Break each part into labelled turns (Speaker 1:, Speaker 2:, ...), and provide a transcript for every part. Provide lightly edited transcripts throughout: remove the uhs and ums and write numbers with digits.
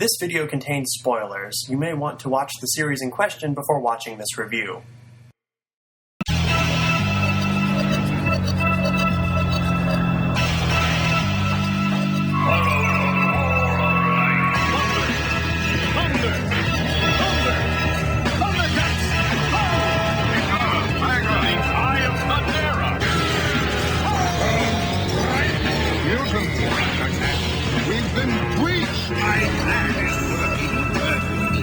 Speaker 1: This video contains spoilers. You may want to watch the series in question before watching this review.
Speaker 2: We've been breached! My plan is working perfectly.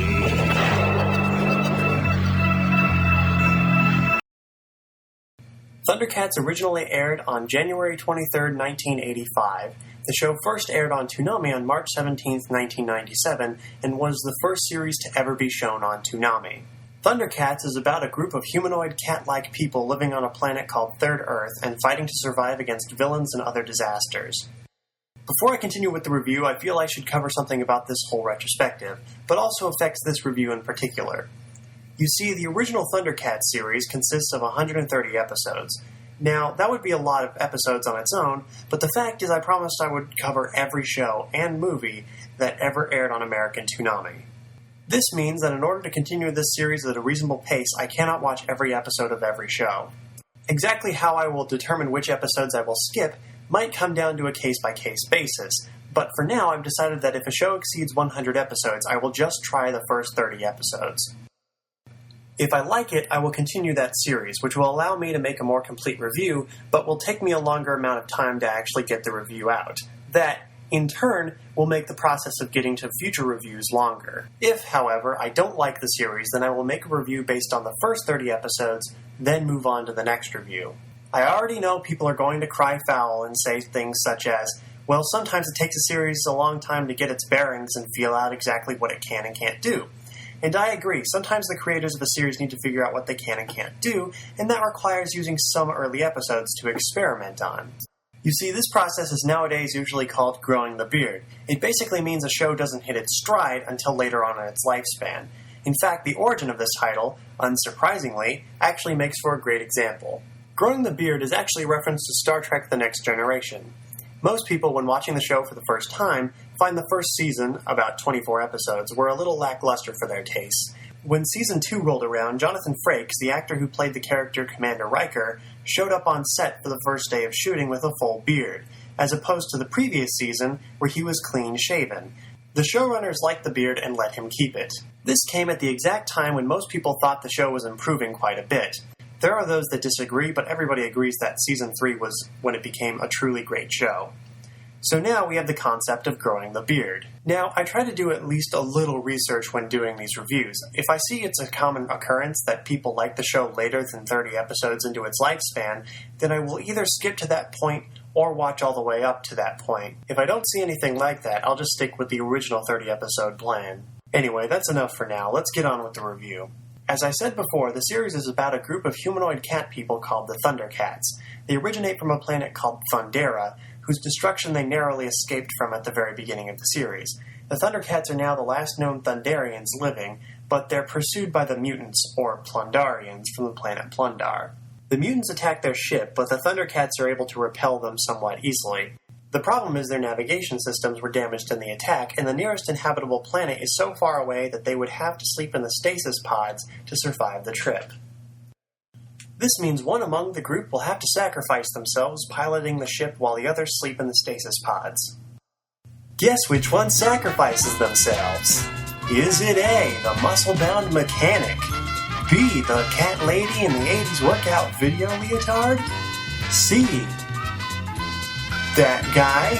Speaker 1: Thundercats originally aired on January 23, 1985. The show first aired on Toonami on March 17, 1997, and was the first series to ever be shown on Toonami. Thundercats is about a group of humanoid cat-like people living on a planet called Third Earth and fighting to survive against villains and other disasters. Before I continue with the review, I feel I should cover something about this whole retrospective, but also affects this review in particular. You see, the original Thundercats series consists of 130 episodes. Now, that would be a lot of episodes on its own, but the fact is I promised I would cover every show and movie that ever aired on American Toonami. This means that in order to continue this series at a reasonable pace, I cannot watch every episode of every show. Exactly how I will determine which episodes I will skip might come down to a case-by-case basis, but for now I've decided that if a show exceeds 100 episodes, I will just try the first 30 episodes. If I like it, I will continue that series, which will allow me to make a more complete review, but will take me a longer amount of time to actually get the review out. That, in turn, will make the process of getting to future reviews longer. If, however, I don't like the series, then I will make a review based on the first 30 episodes, then move on to the next review. I already know people are going to cry foul and say things such as, well, sometimes it takes a series a long time to get its bearings and feel out exactly what it can and can't do. And I agree, sometimes the creators of a series need to figure out what they can and can't do, and that requires using some early episodes to experiment on. You see, this process is nowadays usually called growing the beard. It basically means a show doesn't hit its stride until later on in its lifespan. In fact, the origin of this title, unsurprisingly, actually makes for a great example. Growing the beard is actually a reference to Star Trek The Next Generation. Most people, when watching the show for the first time, find the first season, about 24 episodes, were a little lackluster for their tastes. When Season 2 rolled around, Jonathan Frakes, the actor who played the character Commander Riker, showed up on set for the first day of shooting with a full beard, as opposed to the previous season, where he was clean-shaven. The showrunners liked the beard and let him keep it. This came at the exact time when most people thought the show was improving quite a bit. There are those that disagree, but everybody agrees that Season 3 was when it became a truly great show. So now we have the concept of growing the beard. Now, I try to do at least a little research when doing these reviews. If I see it's a common occurrence that people like the show later than 30 episodes into its lifespan, then I will either skip to that point or watch all the way up to that point. If I don't see anything like that, I'll just stick with the original 30-episode plan. Anyway, that's enough for now. Let's get on with the review. As I said before, the series is about a group of humanoid cat people called the Thundercats. They originate from a planet called Thundera, whose destruction they narrowly escaped from at the very beginning of the series. The Thundercats are now the last known Thunderians living, but they're pursued by the mutants, or Plundarians, from the planet Plundar. The mutants attack their ship, but the Thundercats are able to repel them somewhat easily. The problem is their navigation systems were damaged in the attack, and the nearest inhabitable planet is so far away that they would have to sleep in the stasis pods to survive the trip. This means one among the group will have to sacrifice themselves piloting the ship while the others sleep in the stasis pods. Guess which one sacrifices themselves? Is it A, the muscle-bound mechanic? B, the cat lady in the 80s workout video leotard? C, that guy?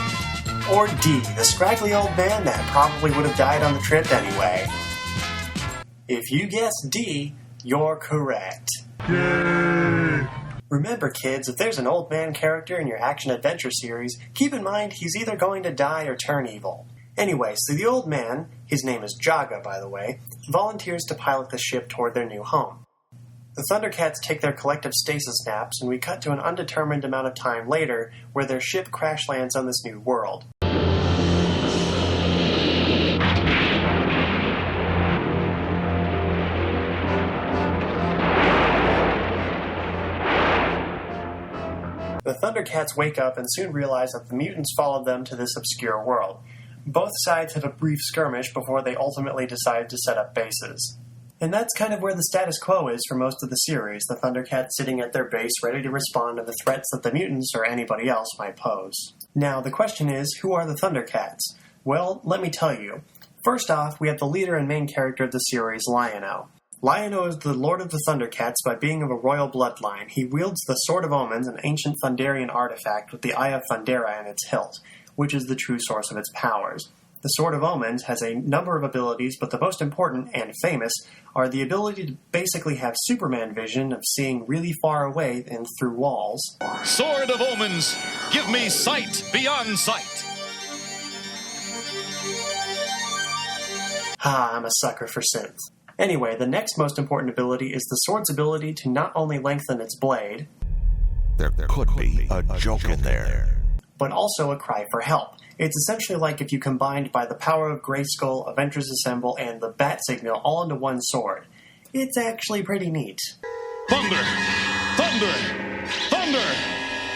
Speaker 1: Or D, the scraggly old man that probably would have died on the trip anyway? If you guess D, you're correct. Yay! Remember, kids, if there's an old man character in your action-adventure series, keep in mind he's either going to die or turn evil. Anyway, so the old man, his name is Jaga, by the way, volunteers to pilot the ship toward their new home. The Thundercats take their collective stasis naps, and we cut to an undetermined amount of time later, where their ship crash lands on this new world. The Thundercats wake up and soon realize that the mutants followed them to this obscure world. Both sides have a brief skirmish before they ultimately decide to set up bases. And that's kind of where the status quo is for most of the series, the Thundercats sitting at their base ready to respond to the threats that the mutants or anybody else might pose. Now, the question is, who are the Thundercats? Well, let me tell you. First off, we have the leader and main character of the series, Lion-O. Lion-O is the Lord of the Thundercats by being of a royal bloodline. He wields the Sword of Omens, an ancient Thunderian artifact with the Eye of Thundera in its hilt, which is the true source of its powers. The Sword of Omens has a number of abilities, but the most important, and famous, are the ability to basically have Superman vision of seeing really far away and through walls.
Speaker 3: Sword of Omens, give me sight beyond sight.
Speaker 1: I'm a sucker for synth. Anyway, the next most important ability is the sword's ability to not only lengthen its blade,
Speaker 4: there could be a joke in there,
Speaker 1: but also a cry for help. It's essentially like if you combined by the power of Grayskull, Avengers Assemble, and the Bat Signal all into one sword. It's actually pretty neat.
Speaker 3: Thunder! Thunder! Thunder!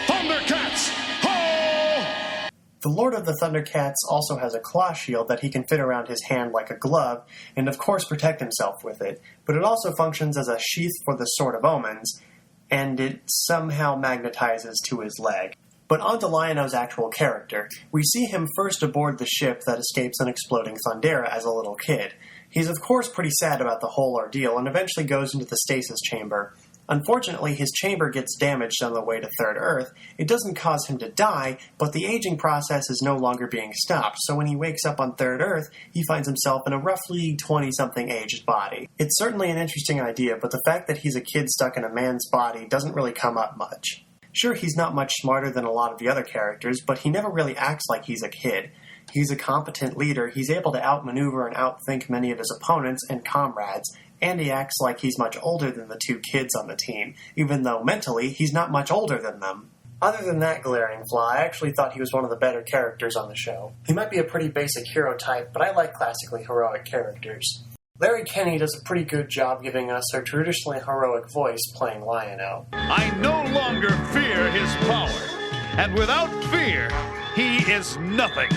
Speaker 3: Thundercats! Ho!
Speaker 1: The Lord of the Thundercats also has a claw shield that he can fit around his hand like a glove, and of course protect himself with it, but it also functions as a sheath for the Sword of Omens, and it somehow magnetizes to his leg. But on to Lion-O's actual character. We see him first aboard the ship that escapes an exploding Thundera as a little kid. He's of course pretty sad about the whole ordeal and eventually goes into the stasis chamber. Unfortunately, his chamber gets damaged on the way to Third Earth. It doesn't cause him to die, but the aging process is no longer being stopped, so when he wakes up on Third Earth, he finds himself in a roughly 20-something aged body. It's certainly an interesting idea, but the fact that he's a kid stuck in a man's body doesn't really come up much. Sure, he's not much smarter than a lot of the other characters, but he never really acts like he's a kid. He's a competent leader, he's able to outmaneuver and outthink many of his opponents and comrades, and he acts like he's much older than the two kids on the team, even though mentally he's not much older than them. Other than that glaring flaw, I actually thought he was one of the better characters on the show. He might be a pretty basic hero type, but I like classically heroic characters. Larry Kenney does a pretty good job giving us a traditionally heroic voice playing Lion-O.
Speaker 3: I no longer fear his power, and without fear, he is nothing.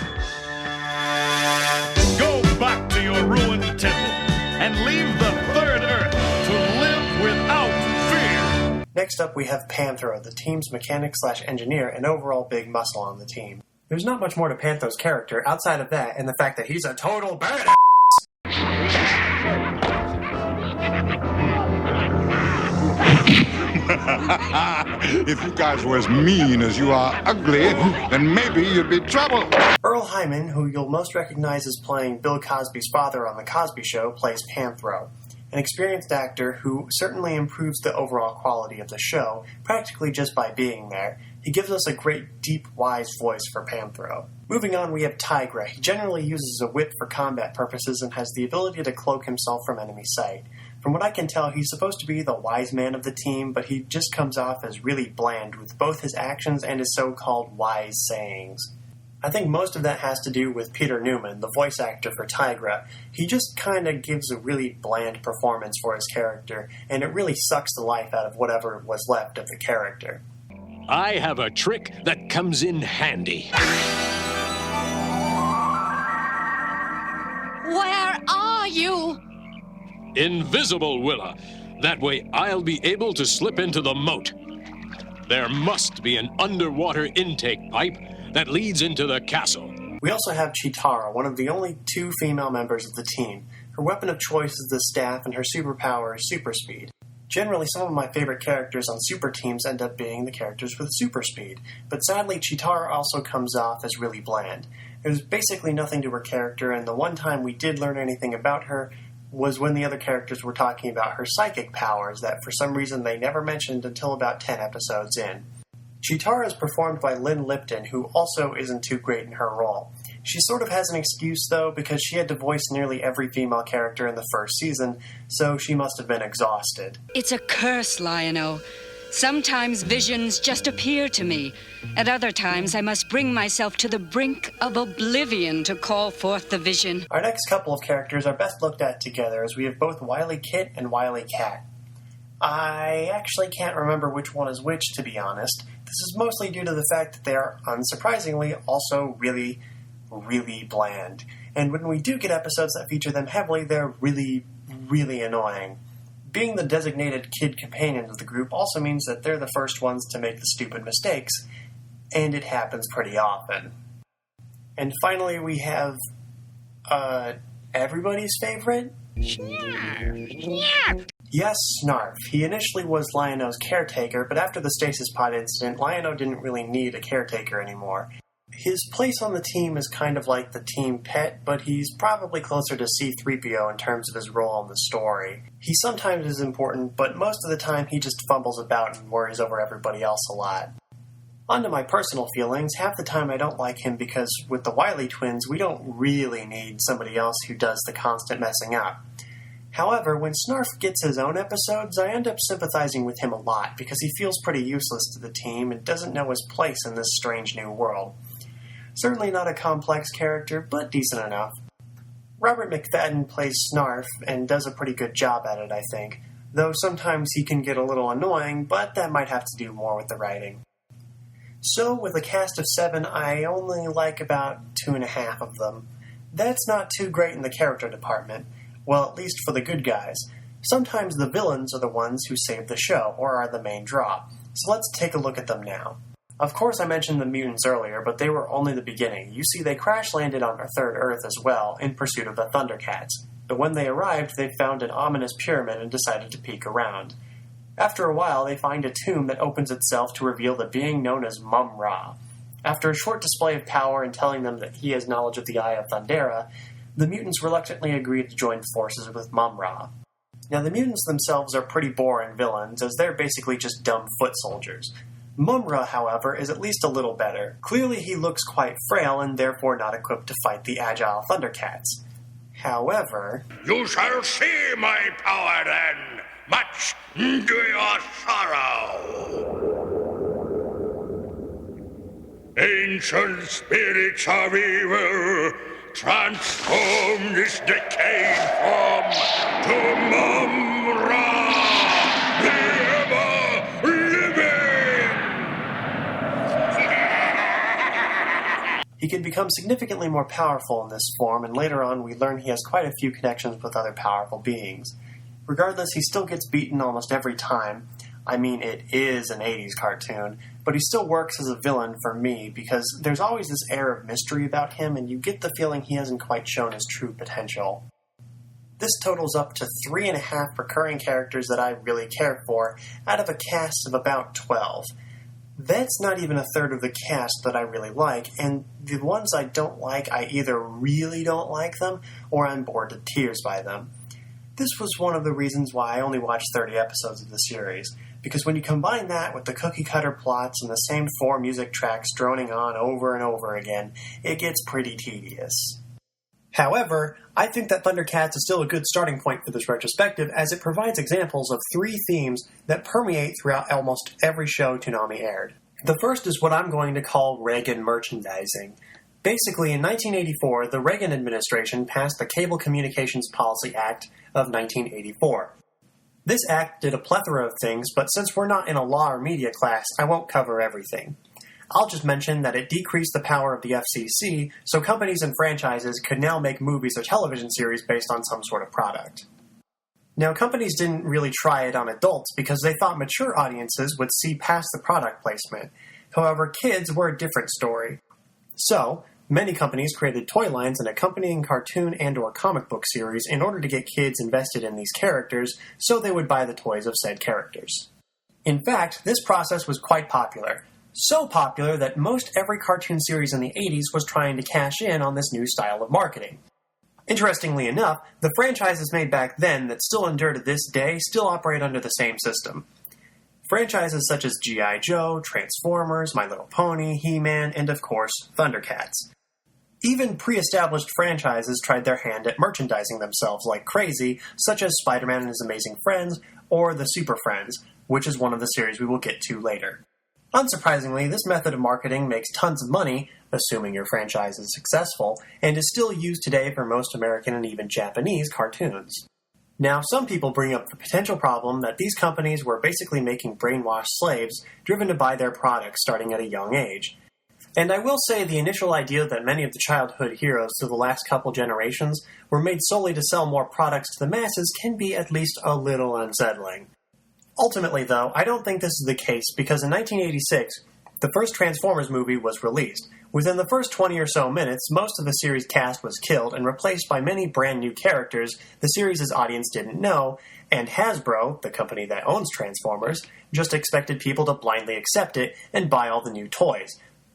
Speaker 3: Go back to your ruined temple, and leave the Third Earth to live without fear.
Speaker 1: Next up we have Panthro, the team's mechanic/engineer and overall big muscle on the team. There's not much more to Panthro's character outside of that and the fact that he's a total badass.
Speaker 2: If you guys were as mean as you are ugly, then maybe you'd be trouble.
Speaker 1: Earl Hyman, who you'll most recognize as playing Bill Cosby's father on The Cosby Show, plays Panthro, an experienced actor who certainly improves the overall quality of the show, practically just by being there. He gives us a great, deep, wise voice for Panthro. Moving on, we have Tigra. He generally uses a whip for combat purposes and has the ability to cloak himself from enemy sight. From what I can tell, he's supposed to be the wise man of the team, but he just comes off as really bland with both his actions and his so-called wise sayings. I think most of that has to do with Peter Newman, the voice actor for Tigra. He just kind of gives a really bland performance for his character, and it really sucks the life out of whatever was left of the character.
Speaker 5: I have a trick that comes in handy.
Speaker 6: Where are you?
Speaker 5: Invisible, Willa. That way I'll be able to slip into the moat. There must be an underwater intake pipe that leads into the castle.
Speaker 1: We also have Cheetara, one of the only two female members of the team. Her weapon of choice is the staff, and her superpower is super speed. Generally, some of my favorite characters on super teams end up being the characters with super speed, but sadly Cheetara also comes off as really bland. There's basically nothing to her character, and the one time we did learn anything about her was when the other characters were talking about her psychic powers that for some reason they never mentioned until about 10 episodes in. Cheetara is performed by Lynn Lipton, who also isn't too great in her role. She sort of has an excuse, though, because she had to voice nearly every female character in the first season, so she must have been exhausted.
Speaker 6: It's a curse, Lion-O. Sometimes visions just appear to me. At other times, I must bring myself to the brink of oblivion to call forth the vision.
Speaker 1: Our next couple of characters are best looked at together, as we have both Wily Kit and Wily Cat. I actually can't remember which one is which, to be honest. This is mostly due to the fact that they are, unsurprisingly, also really really bland. And when we do get episodes that feature them heavily, they're really, really annoying. Being the designated kid companion of the group also means that they're the first ones to make the stupid mistakes, and it happens pretty often. And finally, we have, everybody's favorite? Yes, Snarf. He initially was Lion-O's caretaker, but after the stasis pod incident, Lion-O didn't really need a caretaker anymore. His place on the team is kind of like the team pet, but he's probably closer to C-3PO in terms of his role in the story. He sometimes is important, but most of the time he just fumbles about and worries over everybody else a lot. On to my personal feelings, half the time I don't like him because with the Wily twins, we don't really need somebody else who does the constant messing up. However, when Snarf gets his own episodes, I end up sympathizing with him a lot because he feels pretty useless to the team and doesn't know his place in this strange new world. Certainly not a complex character, but decent enough. Robert McFadden plays Snarf and does a pretty good job at it, I think, though sometimes he can get a little annoying, but that might have to do more with the writing. So, with a cast of 7, I only like about 2.5 of them. That's not too great in the character department. Well, at least for the good guys. Sometimes the villains are the ones who save the show, or are the main draw. So let's take a look at them now. Of course I mentioned the mutants earlier, but they were only the beginning. You see, they crash-landed on our third Earth as well, in pursuit of the Thundercats. But when they arrived, they found an ominous pyramid and decided to peek around. After a while, they find a tomb that opens itself to reveal the being known as Mumm-Ra. After a short display of power and telling them that he has knowledge of the Eye of Thundera, the mutants reluctantly agree to join forces with Mumm-Ra. Now, the mutants themselves are pretty boring villains, as they're basically just dumb foot soldiers. Mumm-Ra, however, is at least a little better. Clearly he looks quite frail and therefore not equipped to fight the agile Thundercats. However...
Speaker 2: You shall see my power then, much to your sorrow. Ancient spirits of evil, transform this decayed form to Mumm-Ra, the ever-living!
Speaker 1: He can become significantly more powerful in this form, and later on we learn he has quite a few connections with other powerful beings. Regardless, he still gets beaten almost every time. I mean, it is an 80s cartoon, but he still works as a villain for me because there's always this air of mystery about him and you get the feeling he hasn't quite shown his true potential. This totals up to 3.5 recurring characters that I really care for out of a cast of about 12. That's not even a third of the cast that I really like, and the ones I don't like, I either really don't like them or I'm bored to tears by them. This was one of the reasons why I only watched 30 episodes of the series, because when you combine that with the cookie-cutter plots and the same 4 music tracks droning on over and over again, it gets pretty tedious. However, I think that Thundercats is still a good starting point for this retrospective, as it provides examples of 3 themes that permeate throughout almost every show Toonami aired. The first is what I'm going to call Reagan merchandising. Basically, in 1984, the Reagan administration passed the Cable Communications Policy Act of 1984. This act did a plethora of things, but since we're not in a law or media class, I won't cover everything. I'll just mention that it decreased the power of the FCC, so companies and franchises could now make movies or television series based on some sort of product. Now, companies didn't really try it on adults because they thought mature audiences would see past the product placement. However, kids were a different story. So, many companies created toy lines and accompanying cartoon and or comic book series in order to get kids invested in these characters so they would buy the toys of said characters. In fact, this process was quite popular. So popular that most every cartoon series in the 80s was trying to cash in on this new style of marketing. Interestingly enough, the franchises made back then that still endure to this day still operate under the same system. Franchises such as G.I. Joe, Transformers, My Little Pony, He-Man, and of course, Thundercats. Even pre-established franchises tried their hand at merchandising themselves like crazy, such as Spider-Man and His Amazing Friends, or the Super Friends, which is one of the series we will get to later. Unsurprisingly, this method of marketing makes tons of money, assuming your franchise is successful, and is still used today for most American and even Japanese cartoons. Now, some people bring up the potential problem that these companies were basically making brainwashed slaves driven to buy their products starting at a young age. And I will say the initial idea that many of the childhood heroes through the last couple generations were made solely to sell more products to the masses can be at least a little unsettling. Ultimately, though, I don't think this is the case because in 1986, the first Transformers movie was released. Within the first 20 or so minutes, most of the series cast was killed and replaced by many brand new characters the series' audience didn't know, and Hasbro, the company that owns Transformers, just expected people to blindly accept it and buy all the new toys.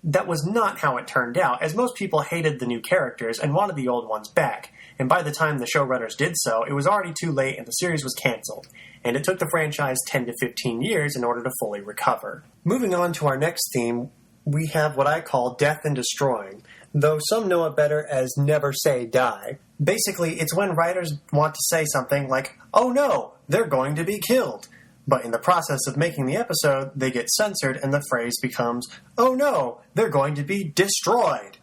Speaker 1: That was not how it turned out, as most people hated the new characters and wanted the old ones back, and by the time the showrunners did so, it was already too late and the series was cancelled, and it took the franchise 10 to 15 years in order to fully recover. Moving on to our next theme, we have what I call death and destroying, though some know it better as never say die. Basically, it's when writers want to say something like, oh no, they're going to be killed. But in the process of making the episode, they get censored and the phrase becomes, oh no, they're going to be destroyed.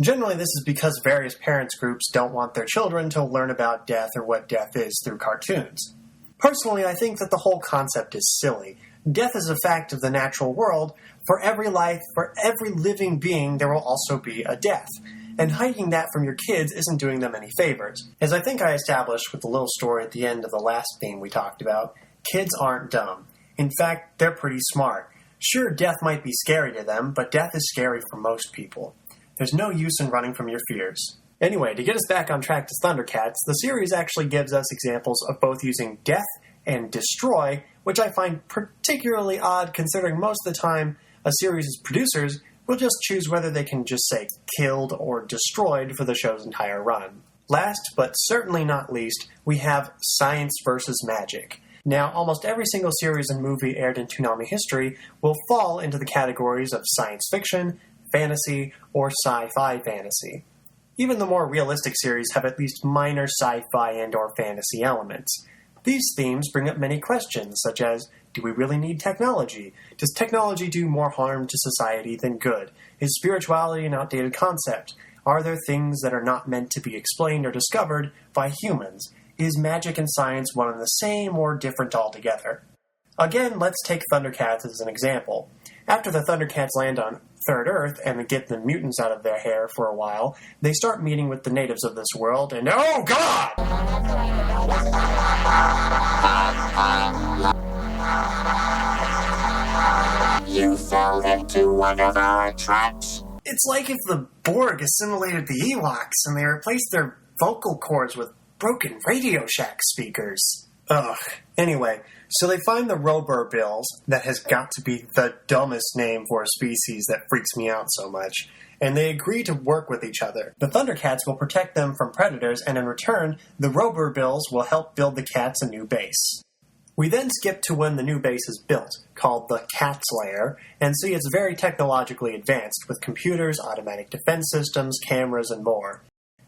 Speaker 1: Generally, this is because various parents groups don't want their children to learn about death or what death is through cartoons. Personally, I think that the whole concept is silly. Death is a fact of the natural world. For every life, for every living being, there will also be a death. And hiding that from your kids isn't doing them any favors. As I think I established with the little story at the end of the last theme we talked about, kids aren't dumb. In fact, they're pretty smart. Sure, death might be scary to them, but death is scary for most people. There's no use in running from your fears. Anyway, to get us back on track to Thundercats, the series actually gives us examples of both using death and destroy, which I find particularly odd considering most of the time a series' producers will just choose whether they can just say killed or destroyed for the show's entire run. Last, but certainly not least, we have science versus magic. Now, almost every single series and movie aired in Toonami history will fall into the categories of science fiction, fantasy, or sci-fi fantasy. Even the more realistic series have at least minor sci-fi and or fantasy elements. These themes bring up many questions, such as, do we really need technology? Does technology do more harm to society than good? Is spirituality an outdated concept? Are there things that are not meant to be explained or discovered by humans? Is magic and science one and the same or different altogether? Again, let's take Thundercats as an example. After the Thundercats land on Third Earth and get the mutants out of their hair for a while, they start meeting with the natives of this world, and oh god!
Speaker 7: You fell into one of our traps.
Speaker 1: It's like if the Borg assimilated the Ewoks and they replaced their vocal cords with broken Radio Shack speakers. Ugh. Anyway, so they find the Roburbills, that has got to be the dumbest name for a species that freaks me out so much, and they agree to work with each other. The Thundercats will protect them from predators, and in return, the Roburbills will help build the cats a new base. We then skip to when the new base is built, called the Cat's Lair, and see it's very technologically advanced, with computers, automatic defense systems, cameras, and more.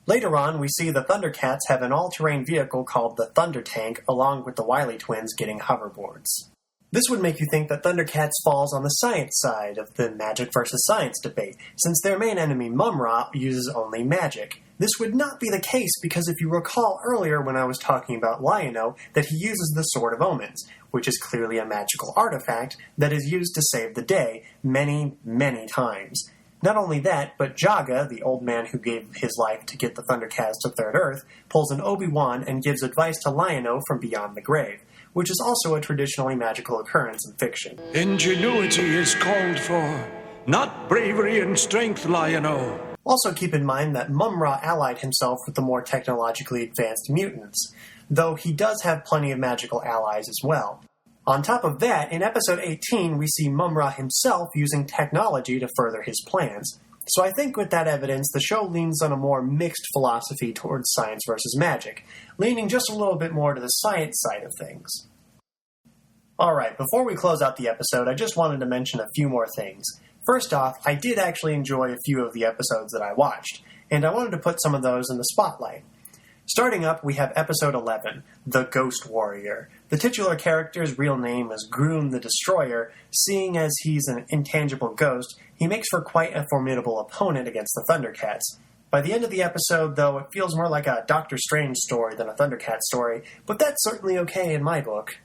Speaker 1: Later on, we see the Thundercats have an all-terrain vehicle called the Thunder Tank, along with the Wily twins getting hoverboards. This would make you think that Thundercats falls on the science side of the magic versus science debate, since their main enemy Mumm-Ra uses only magic. This would not be the case because if you recall earlier when I was talking about Lion-O, that he uses the Sword of Omens, which is clearly a magical artifact that is used to save the day many, many times. Not only that, but Jaga, the old man who gave his life to get the Thundercats to Third Earth, pulls an Obi-Wan and gives advice to Lion-O from beyond the grave, which is also a traditionally magical occurrence in fiction.
Speaker 8: Ingenuity is called for, not bravery and strength, Lion-O.
Speaker 1: Also keep in mind that Mumm-Ra allied himself with the more technologically advanced mutants, though he does have plenty of magical allies as well. On top of that, in episode 18, we see Mumm-Ra himself using technology to further his plans. So I think with that evidence, the show leans on a more mixed philosophy towards science versus magic, leaning just a little bit more to the science side of things. Alright, before we close out the episode, I just wanted to mention a few more things. First off, I did actually enjoy a few of the episodes that I watched, and I wanted to put some of those in the spotlight. Starting up, we have episode 11, The Ghost Warrior. The titular character's real name is Groom the Destroyer. Seeing as he's an intangible ghost, he makes for quite a formidable opponent against the Thundercats. By the end of the episode, though, it feels more like a Doctor Strange story than a Thundercat story, but that's certainly okay in my book.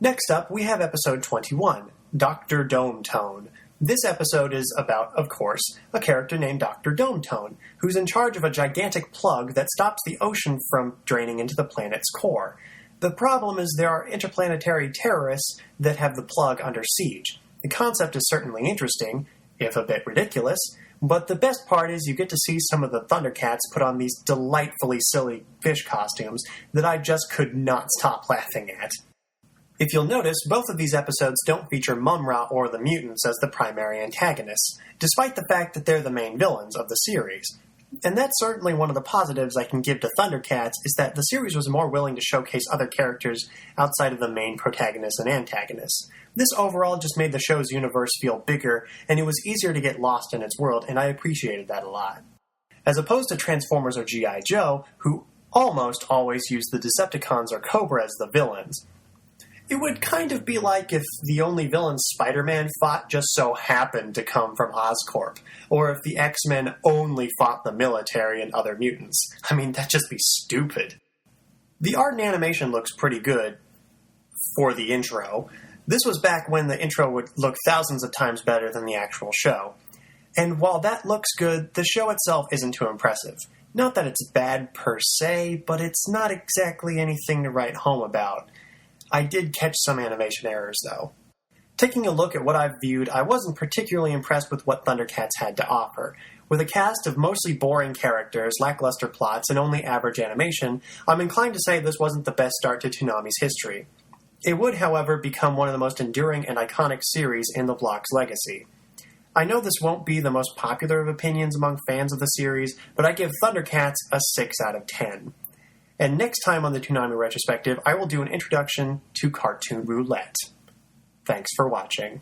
Speaker 1: Next up, we have episode 21, Dr. Dome Tone. This episode is about, of course, a character named Dr. Dometone, who's in charge of a gigantic plug that stops the ocean from draining into the planet's core. The problem is there are interplanetary terrorists that have the plug under siege. The concept is certainly interesting, if a bit ridiculous, but the best part is you get to see some of the Thundercats put on these delightfully silly fish costumes that I just could not stop laughing at. If you'll notice, both of these episodes don't feature Mumm-Ra or the mutants as the primary antagonists, despite the fact that they're the main villains of the series. And that's certainly one of the positives I can give to Thundercats, is that the series was more willing to showcase other characters outside of the main protagonists and antagonists. This overall just made the show's universe feel bigger, and it was easier to get lost in its world, and I appreciated that a lot. As opposed to Transformers or G.I. Joe, who almost always use the Decepticons or Cobra as the villains. It would kind of be like if the only villain Spider-Man fought just so happened to come from Oscorp, or if the X-Men only fought the military and other mutants. I mean, that'd just be stupid. The art and animation looks pretty good for the intro. This was back when the intro would look thousands of times better than the actual show. And while that looks good, the show itself isn't too impressive. Not that it's bad per se, but it's not exactly anything to write home about. I did catch some animation errors, though. Taking a look at what I've viewed, I wasn't particularly impressed with what Thundercats had to offer. With a cast of mostly boring characters, lackluster plots, and only average animation, I'm inclined to say this wasn't the best start to Toonami's history. It would, however, become one of the most enduring and iconic series in the block's legacy. I know this won't be the most popular of opinions among fans of the series, but I give Thundercats a 6 out of 10. And next time on the Toonami Retrospective, I will do an introduction to Cartoon Roulette. Thanks for watching.